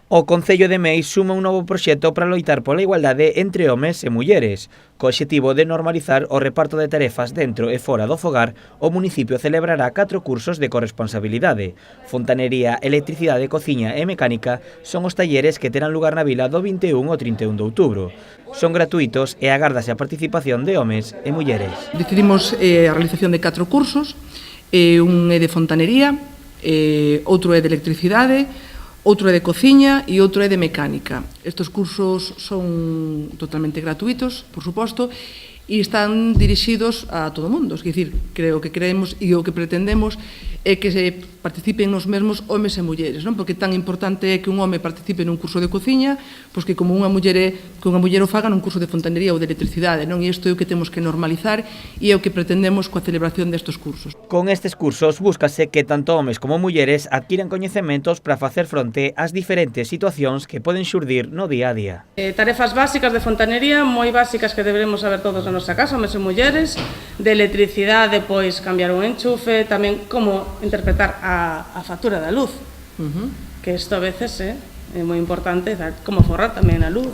O Concello de Meis suma un novo proxecto para loitar pola igualdade entre homes e mulleres. Co obxectivo de normalizar o reparto de tarefas dentro e fora do fogar, o municipio celebrará 4 cursos de corresponsabilidade. Fontanería, electricidade, cociña e mecánica son os talleres que terán lugar na vila do 21 ao 31 de outubro. Son gratuitos e agárdase a participación de homes e mulleres. Decidimos a realización de 4 cursos, un é de fontanería, outro é de electricidade, outro é de cociña e outro é de mecánica. Estes cursos son totalmente gratuitos, por suposto, e están dirixidos a todo o mundo. É dicir, creo que queremos e o que pretendemos é que se participen nos mesmos homes e mulleres, non? Porque tan importante é que un home participe nun curso de cociña, pois que como unha muller o faga nun curso de fontanería ou de electricidade, non? E isto é o que temos que normalizar e é o que pretendemos coa celebración destes cursos. Con estes cursos búscase que tanto homes como mulleres adquiran coñecementos para facer fronte ás diferentes situacións que poden xurdir no día a día. Tarefas básicas de fontanería, moi básicas que deberemos saber todos na nosa casa, homes e mulleres. De electricidade, pois cambiar un enchufe, tamén como interpretar a factura da luz, que isto a veces é moi importante, como forrar tamén a luz.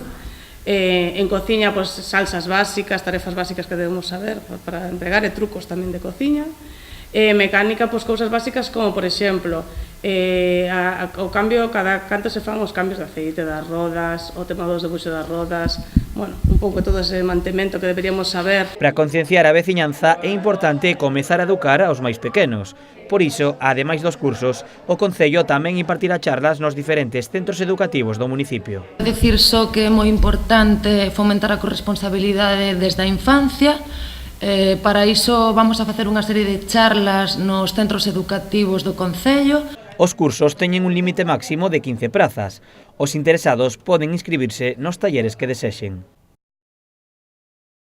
En cociña, pois salsas básicas, tarefas básicas que debemos saber para empregar e trucos tamén de cociña. Mecánica, pois cousas básicas como, por exemplo, o cambio, cada canto se fan os cambios de aceite das rodas, o tema dos debuxos das rodas, bueno, un pouco todo ese mantemento que deberíamos saber. Para concienciar a veciñanza é importante comezar a educar aos máis pequenos. Por iso, ademais dos cursos, o Concello tamén impartirá charlas nos diferentes centros educativos do municipio. Decir só que é moi importante fomentar a corresponsabilidade desde a infancia. Para iso vamos a facer unha serie de charlas nos centros educativos do Concello. Os cursos teñen un límite máximo de 15 prazas. Os interesados poden inscribirse nos talleres que desexen.